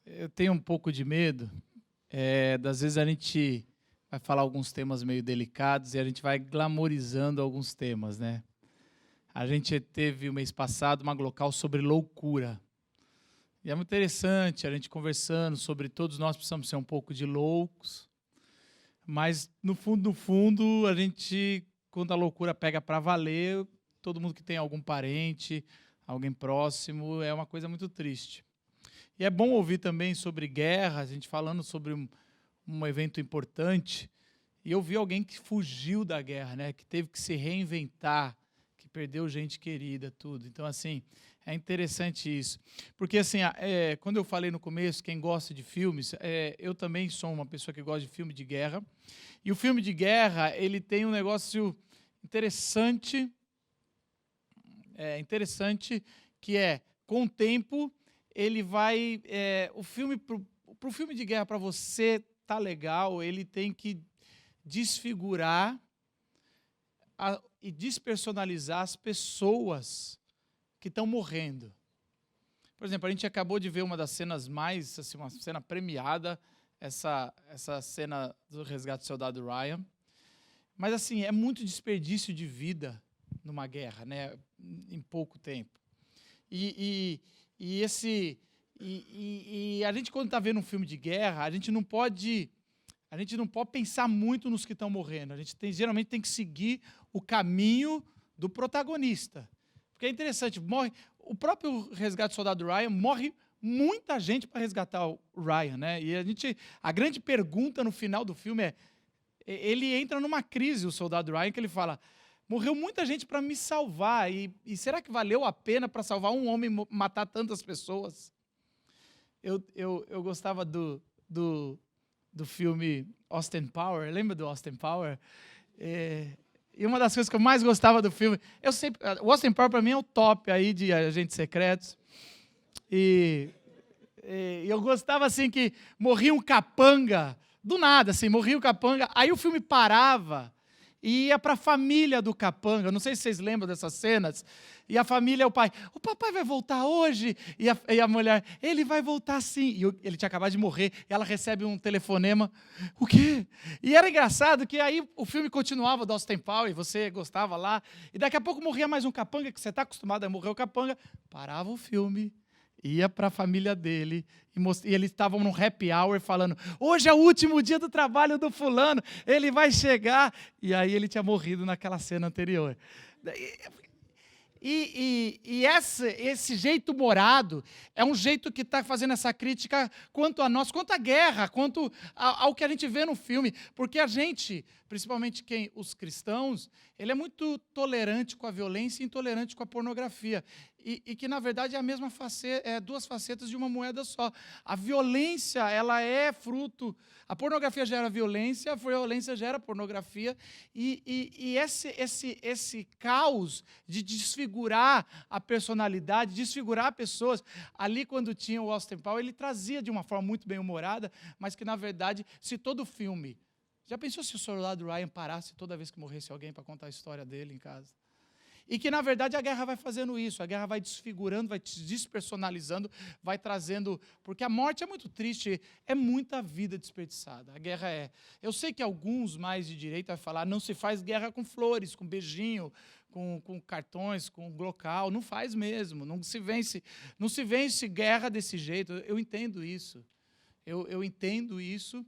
Eu tenho um pouco de medo, das vezes a gente vai falar alguns temas meio delicados e a gente vai glamorizando alguns temas, né? A gente teve o mês passado uma Glocal sobre loucura. E é muito interessante a gente conversando sobre todos nós precisamos ser um pouco de loucos, mas no fundo, a gente, quando a loucura pega para valer, todo mundo que tem algum parente, alguém próximo, é uma coisa muito triste. E é bom ouvir também sobre guerra, a gente falando sobre um evento importante, e eu vi alguém que fugiu da guerra, né, que teve que se reinventar, que perdeu gente querida, tudo. Então, assim, é interessante isso. Porque, assim, quando eu falei no começo, quem gosta de filmes, eu também sou uma pessoa que gosta de filme de guerra, e o filme de guerra, ele tem um negócio interessante, que com o tempo, ele vai... Para o filme de guerra, para você tá legal, ele tem que desfigurar e despersonalizar as pessoas que estão morrendo. Por exemplo, a gente acabou de ver uma das cenas mais, assim, uma cena premiada, essa cena do resgate do soldado Ryan. Mas, assim, é muito desperdício de vida numa guerra, né, em pouco tempo. E a gente, quando está vendo um filme de guerra, a gente não pode pensar muito nos que estão morrendo. A gente geralmente tem que seguir o caminho do protagonista. Porque é interessante, o próprio resgate do soldado Ryan, morre muita gente para resgatar o Ryan, né? E a grande pergunta no final do filme ele entra numa crise, o soldado Ryan, que ele fala: morreu muita gente para me salvar, e será que valeu a pena para salvar um homem matar tantas pessoas? Eu gostava do filme Austin Power, lembra do Austin Power? E uma das coisas que eu mais gostava do filme, o Austin Power para mim é o top aí de agentes secretos, e eu gostava assim que morria um capanga, do nada, assim, morria o capanga, aí o filme parava e ia para a família do capanga. Não sei se vocês lembram dessas cenas. E a família, o papai vai voltar hoje? E a mulher, ele vai voltar sim. E ele tinha acabado de morrer, e ela recebe um telefonema. O quê? E era engraçado que aí o filme continuava do Austin Powers, e você gostava lá, e daqui a pouco morria mais um capanga, que você está acostumado a morrer o capanga, parava o filme, ia para a família dele, e eles estavam num happy hour falando: hoje é o último dia do trabalho do fulano, ele vai chegar. E aí ele tinha morrido naquela cena anterior. Esse jeito humorado é um jeito que está fazendo essa crítica quanto a nós, quanto à guerra, quanto ao que a gente vê no filme. Porque a gente, principalmente os cristãos, ele é muito tolerante com a violência e intolerante com a pornografia. E que, na verdade, é a mesma duas facetas de uma moeda só. A violência, ela é fruto... A pornografia gera violência, a violência gera pornografia. E esse caos de desfigurar a personalidade, desfigurar pessoas, ali quando tinha o Austin Powers, ele trazia de uma forma muito bem humorada, mas que, na verdade, se todo filme... Já pensou se o soldado Ryan parasse toda vez que morresse alguém para contar a história dele em casa? E que, na verdade, a guerra vai fazendo isso, a guerra vai desfigurando, vai despersonalizando, vai trazendo... Porque a morte é muito triste, é muita vida desperdiçada. A guerra é... Eu sei que alguns mais de direita vão falar: não se faz guerra com flores, com beijinho, com cartões, com Glocal, não faz mesmo, não se vence guerra desse jeito. Eu entendo isso, eu entendo isso,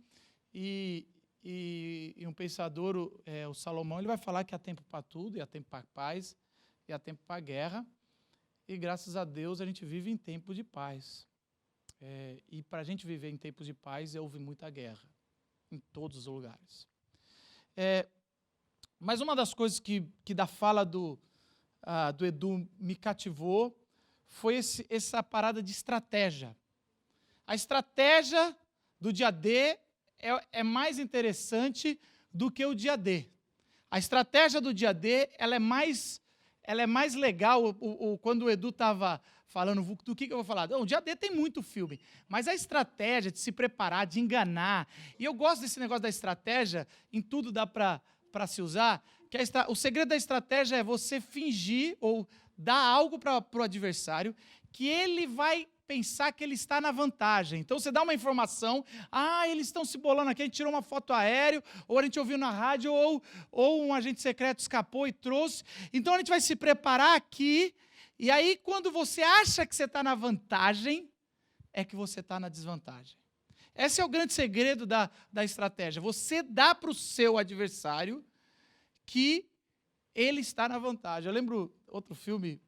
e um pensador, o Salomão, ele vai falar que há tempo para tudo, e há tempo para paz, e há tempo para a guerra, e graças a Deus a gente vive em tempos de paz. E para a gente viver em tempos de paz, houve muita guerra, em todos os lugares. Mas uma das coisas que da fala do Edu me cativou foi essa parada de estratégia. A estratégia do dia D é mais interessante do que o dia D. A estratégia do dia D, ela é mais legal. Quando o Edu estava falando do que eu vou falar, o dia D tem muito filme, mas a estratégia de se preparar, de enganar, e eu gosto desse negócio da estratégia, em tudo dá para se usar, que o segredo da estratégia é você fingir ou dar algo para o adversário que ele vai pensar que ele está na vantagem. Então você dá uma informação, eles estão se bolando aqui, a gente tirou uma foto aéreo, ou a gente ouviu na rádio, ou um agente secreto escapou e trouxe. Então a gente vai se preparar aqui, e aí quando você acha que você está na vantagem, é que você está na desvantagem. Esse é o grande segredo da estratégia. Você dá para o seu adversário que ele está na vantagem. Eu lembro outro filme,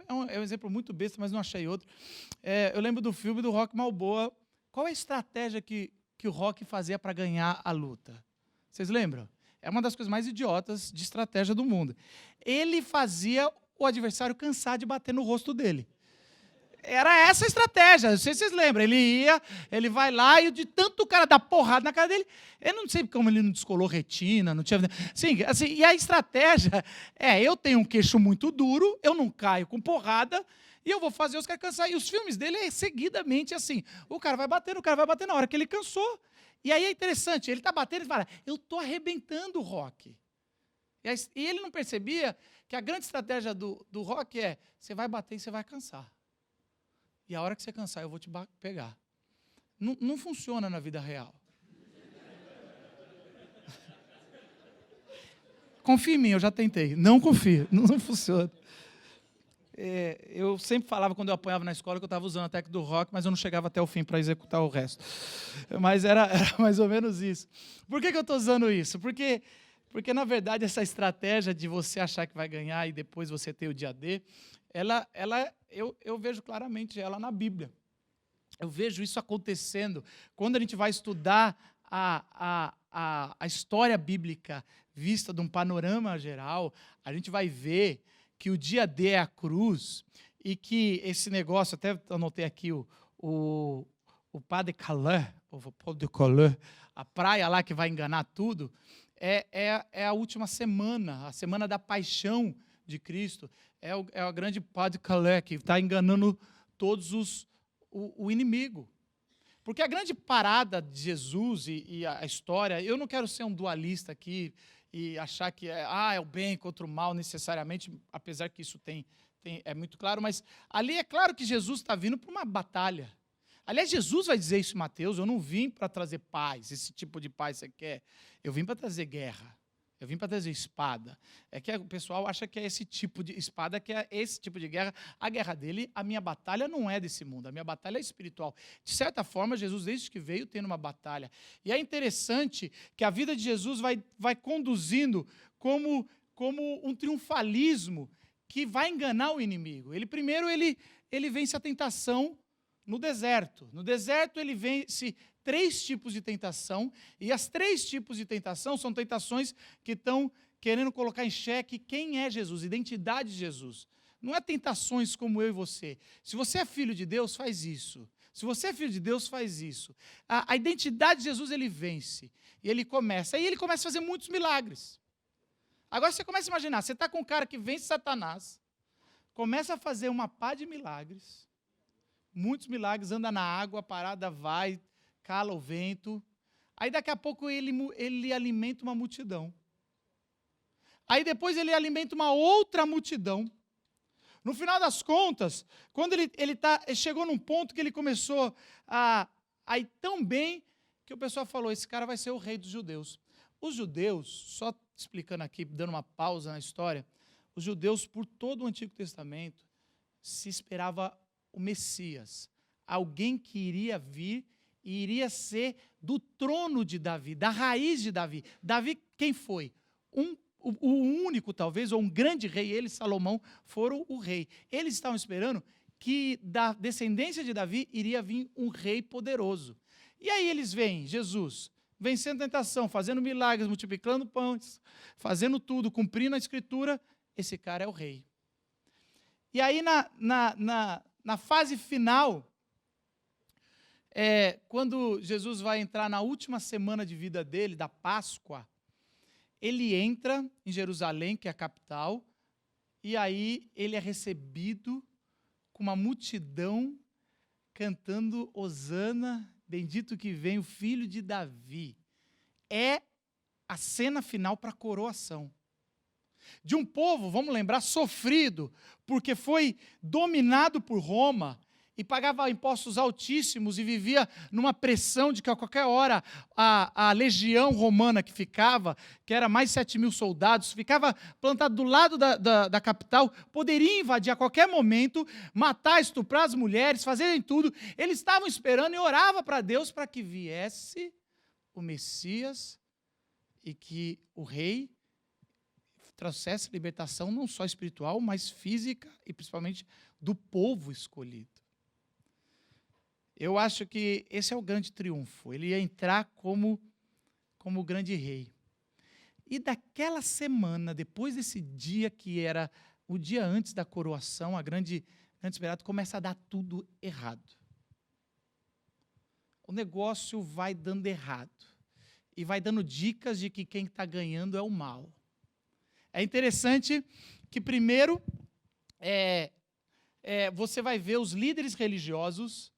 é um exemplo muito besta, mas não achei outro. Eu lembro do filme do Rocky Balboa. Qual é a estratégia que o Rocky fazia para ganhar a luta? Vocês lembram? É uma das coisas mais idiotas de estratégia do mundo. Ele fazia o adversário cansar de bater no rosto dele. Era essa a estratégia, não sei se vocês lembram. Ele vai lá e de tanto o cara dar porrada na cara dele, eu não sei como ele não descolou retina, não tinha... Sim, assim, e a estratégia eu tenho um queixo muito duro, eu não caio com porrada, e eu vou fazer os caras cansar. E os filmes dele é seguidamente assim, o cara vai batendo na hora que ele cansou. E aí é interessante, ele está batendo e fala, eu estou arrebentando o Rocky. E ele não percebia que a grande estratégia do Rocky você vai bater e você vai cansar. E a hora que você cansar, eu vou te pegar. Não funciona na vida real. Confia em mim, eu já tentei. Não confio, não funciona. Eu sempre falava, quando eu apanhava na escola, que eu estava usando a técnica do Rock, mas eu não chegava até o fim para executar o resto. Mas era mais ou menos isso. Por que eu estou usando isso? Porque, na verdade, essa estratégia de você achar que vai ganhar e depois você ter o dia D, eu vejo claramente ela na Bíblia. Eu vejo isso acontecendo. Quando a gente vai estudar a história bíblica vista de um panorama geral, a gente vai ver que o dia D é a cruz e que esse negócio, até anotei aqui o Pas de Calais, a praia lá que vai enganar tudo, é a última semana, a semana da paixão de Cristo, é a grande Pas de Calais, que está enganando todos o inimigo. Porque a grande parada de Jesus e a história, eu não quero ser um dualista aqui e achar que é o bem contra o mal necessariamente, apesar que isso é muito claro, mas ali é claro que Jesus está vindo para uma batalha. Aliás, Jesus vai dizer isso em Mateus, eu não vim para trazer paz, esse tipo de paz você quer, eu vim para trazer guerra. Eu vim para trazer espada. É que o pessoal acha que é esse tipo de espada, que é esse tipo de guerra. A guerra dele, a minha batalha não é desse mundo, a minha batalha é espiritual. De certa forma, Jesus, desde que veio, tendo uma batalha. E é interessante que a vida de Jesus vai conduzindo como um triunfalismo que vai enganar o inimigo. Primeiro, ele vence a tentação no deserto. No deserto, ele vence 3 tipos de tentação, e as 3 tipos de tentação são tentações que estão querendo colocar em xeque quem é Jesus, a identidade de Jesus. Não é tentações como eu e você. Se você é filho de Deus, faz isso. Se você é filho de Deus, faz isso. A identidade de Jesus, ele vence. E ele começa a fazer muitos milagres. Agora você começa a imaginar, você está com um cara que vence Satanás, começa a fazer uma pá de milagres, muitos milagres, anda na água, a parada vai, cala o vento. Aí daqui a pouco ele alimenta uma multidão. Aí depois ele alimenta uma outra multidão. No final das contas, quando ele chegou num ponto que ele começou a ir tão bem, que o pessoal falou, esse cara vai ser o rei dos judeus. Os judeus, só explicando aqui, dando uma pausa na história, os judeus, por todo o Antigo Testamento, se esperava o Messias, alguém que iria vir e iria ser do trono de Davi, da raiz de Davi. Davi, quem foi? O único, talvez, ou um grande rei, ele, Salomão, foram o rei. Eles estavam esperando que da descendência de Davi iria vir um rei poderoso. E aí eles veem Jesus vencendo a tentação, fazendo milagres, multiplicando pães, fazendo tudo, cumprindo a escritura. Esse cara é o rei. E aí, na fase final, quando Jesus vai entrar na última semana de vida dele, da Páscoa, ele entra em Jerusalém, que é a capital, e aí ele é recebido com uma multidão cantando Hosana, bendito que vem o filho de Davi. É a cena final para a coroação. De um povo, vamos lembrar, sofrido, porque foi dominado por Roma, e pagava impostos altíssimos e vivia numa pressão de que a qualquer hora a legião romana que ficava, que era mais 7.000 soldados, ficava plantada do lado da capital, poderia invadir a qualquer momento, matar, estuprar as mulheres, fazerem tudo. Eles estavam esperando e oravam para Deus para que viesse o Messias e que o rei trouxesse libertação não só espiritual, mas física e principalmente do povo escolhido. Eu acho que esse é o grande triunfo. Ele ia entrar como o grande rei. E daquela semana, depois desse dia que era o dia antes da coroação, a grande esperada, começa a dar tudo errado. O negócio vai dando errado. E vai dando dicas de que quem está ganhando é o mal. É interessante que primeiro você vai ver os líderes religiosos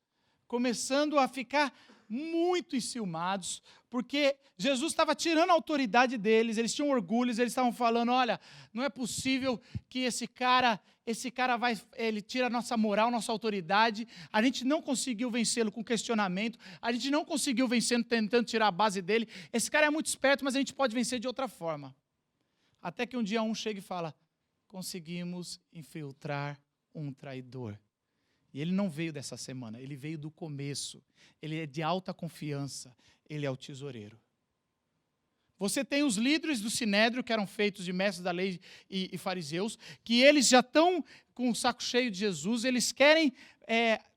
começando a ficar muito enciumados, porque Jesus estava tirando a autoridade deles, eles tinham orgulho, eles estavam falando, olha, não é possível que esse cara ele tira a nossa moral, nossa autoridade, a gente não conseguiu vencê-lo com questionamento, a gente não conseguiu vencê-lo tentando tirar a base dele, esse cara é muito esperto, mas a gente pode vencer de outra forma. Até que um dia um chega e fala, conseguimos infiltrar um traidor. E ele não veio dessa semana, ele veio do começo. Ele é de alta confiança, ele é o tesoureiro. Você tem os líderes do Sinédrio, que eram feitos de mestres da lei e fariseus, que eles já estão com o saco cheio de Jesus, eles querem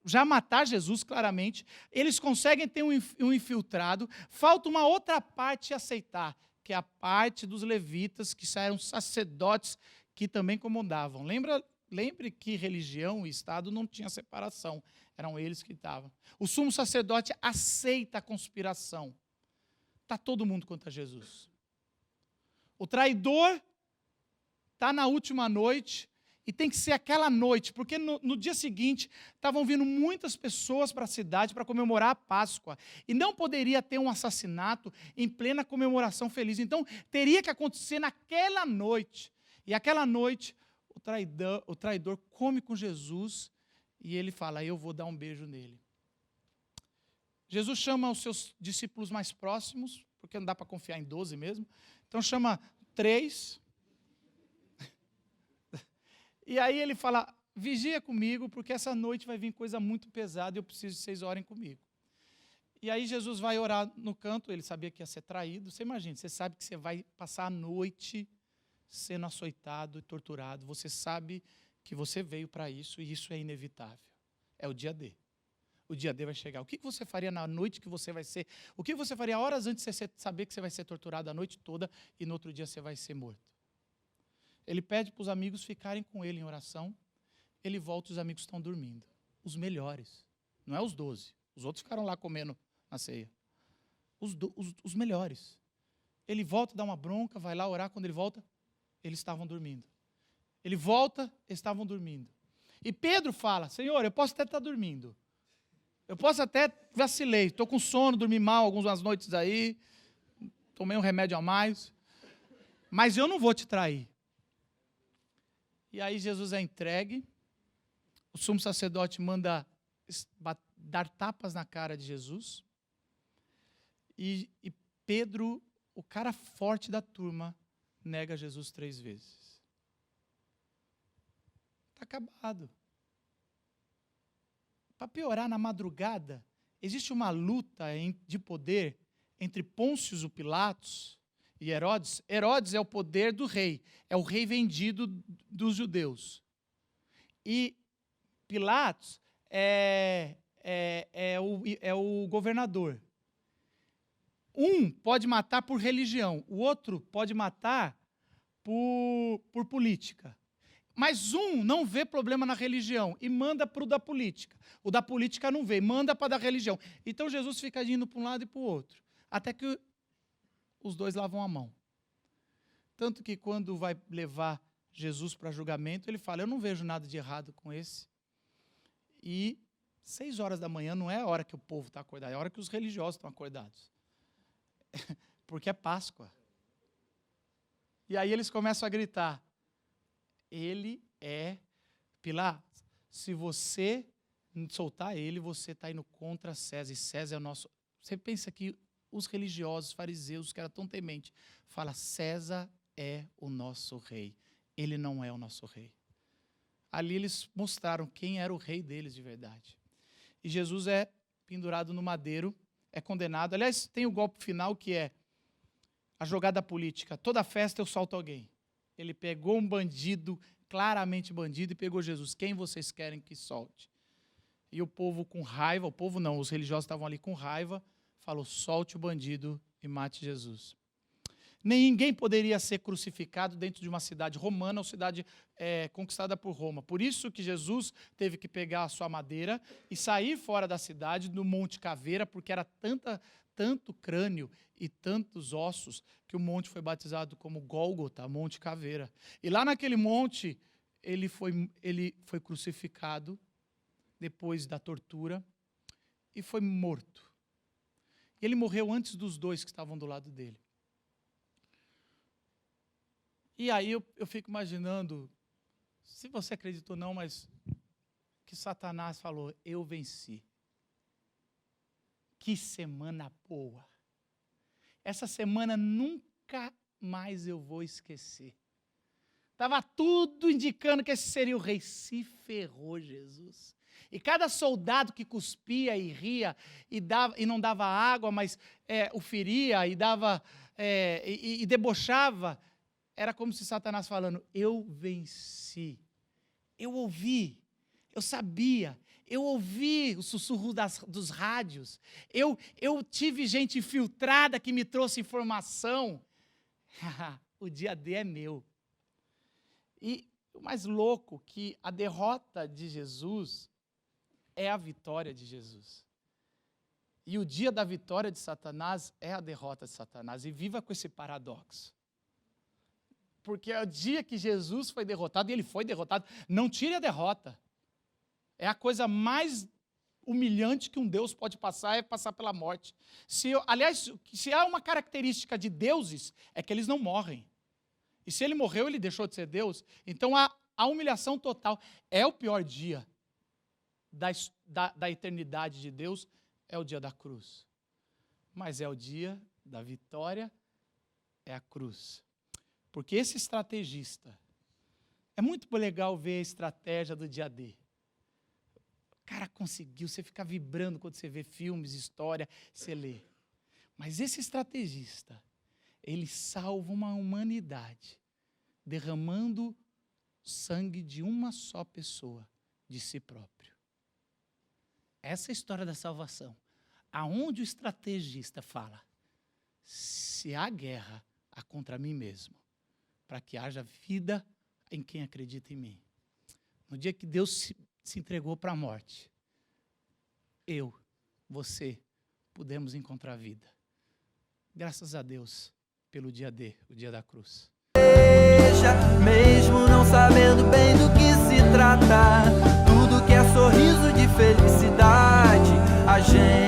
já matar Jesus, claramente. Eles conseguem ter um infiltrado. Falta uma outra parte a aceitar, que é a parte dos levitas, que eram sacerdotes que também comandavam. Lembre que religião e Estado não tinha separação, eram eles que estavam. O sumo sacerdote aceita a conspiração. Está todo mundo contra Jesus. O traidor está na última noite, e tem que ser aquela noite, porque no dia seguinte estavam vindo muitas pessoas para a cidade para comemorar a Páscoa, e não poderia ter um assassinato em plena comemoração feliz. Então, teria que acontecer naquela noite. E aquela noite, o traidor come com Jesus e ele fala, eu vou dar um beijo nele. Jesus chama os seus discípulos mais próximos, porque não dá para confiar em 12 mesmo, então chama 3. E aí ele fala, vigia comigo, porque essa noite vai vir coisa muito pesada e eu preciso que vocês orem comigo. E aí Jesus vai orar no canto, ele sabia que ia ser traído. Você imagina, você sabe que você vai passar a noite sendo açoitado e torturado, você sabe que você veio para isso e isso é inevitável. É o dia D. O dia D vai chegar. O que você faria na noite que você vai ser? O que você faria horas antes de você saber que você vai ser torturado a noite toda e no outro dia você vai ser morto? Ele pede para os amigos ficarem com ele em oração. Ele volta e os amigos estão dormindo. Os melhores. Não é os 12. Os outros ficaram lá comendo na ceia. Os melhores. Ele volta, dá uma bronca, vai lá orar. Quando ele volta, eles estavam dormindo. Ele volta, eles estavam dormindo. E Pedro fala, Senhor, eu posso até estar dormindo. Eu posso até vacilei. Estou com sono, dormi mal algumas noites aí. Tomei um remédio a mais. Mas eu não vou te trair. E aí Jesus é entregue. O sumo sacerdote manda dar tapas na cara de Jesus. E Pedro, o cara forte da turma, nega Jesus 3 vezes. Está acabado. Para piorar, na madrugada, existe uma luta de poder entre Pôncio e Pilatos e Herodes. Herodes é o poder do rei, é o rei vendido dos judeus. E Pilatos é o governador. Um pode matar por religião, o outro pode matar por política. Mas um não vê problema na religião e manda para o da política. O da política não vê, manda para a da religião. Então Jesus fica indo para um lado e para o outro, até que os dois lavam a mão. Tanto que quando vai levar Jesus para julgamento, ele fala, eu não vejo nada de errado com esse. E 6 horas da manhã não é a hora que o povo está acordado, é a hora que os religiosos estão acordados. Porque é Páscoa. E aí eles começam a gritar, ele é Pilatos. Se você soltar ele, você está indo contra César. E César é o nosso... Você pensa que os religiosos, os fariseus, que eram tão tementes, falam, César é o nosso rei. Ele não é o nosso rei. Ali eles mostraram quem era o rei deles de verdade. E Jesus é pendurado no madeiro, é condenado. Aliás, tem o golpe final que é a jogada política. Toda festa eu solto alguém. Ele pegou um bandido, claramente bandido, e pegou Jesus. Quem vocês querem que solte? E o povo com raiva, o povo não, os religiosos estavam ali com raiva, falou, solte o bandido e mate Jesus. Ninguém poderia ser crucificado dentro de uma cidade romana ou cidade conquistada por Roma. Por isso que Jesus teve que pegar a sua madeira e sair fora da cidade, no Monte Caveira, porque era tanto crânio e tantos ossos, que o monte foi batizado como Gólgota, Monte Caveira. E lá naquele monte, ele foi crucificado, depois da tortura, e foi morto. E ele morreu antes dos dois que estavam do lado dele. E aí eu fico imaginando, se você acreditou ou não, mas que Satanás falou, eu venci. Que semana boa. Essa semana nunca mais eu vou esquecer. Estava tudo indicando que esse seria o rei. Se ferrou, Jesus. E cada soldado que cuspia e ria e não dava água, mas o feria e e debochava, era como se Satanás falando, eu venci. Eu ouvi, eu sabia, eu ouvi o sussurro dos rádios, eu tive gente infiltrada que me trouxe informação. O dia D é meu. E o mais louco que a derrota de Jesus é a vitória de Jesus. E o dia da vitória de Satanás é a derrota de Satanás. E viva com esse paradoxo. Porque é o dia que Jesus foi derrotado, e ele foi derrotado, não tire a derrota. É a coisa mais humilhante que um Deus pode passar, é passar pela morte. Aliás, se há uma característica de deuses, é que eles não morrem. E se ele morreu, ele deixou de ser Deus. Então a humilhação total é o pior dia da eternidade de Deus, é o dia da cruz. Mas é o dia da vitória, é a cruz. Porque esse estrategista, é muito legal ver a estratégia do dia D. O cara conseguiu, você fica vibrando quando você vê filmes, história, você lê. Mas esse estrategista, ele salva uma humanidade, derramando sangue de uma só pessoa, de si próprio. Essa é a história da salvação. Aonde o estrategista fala, se há guerra, há contra mim mesmo, para que haja vida em quem acredita em mim. No dia que Deus se entregou para a morte, eu, você, pudemos encontrar vida. Graças a Deus pelo dia D, o dia da cruz. Mesmo não sabendo bem do que se trata, tudo que é sorriso de felicidade, a gente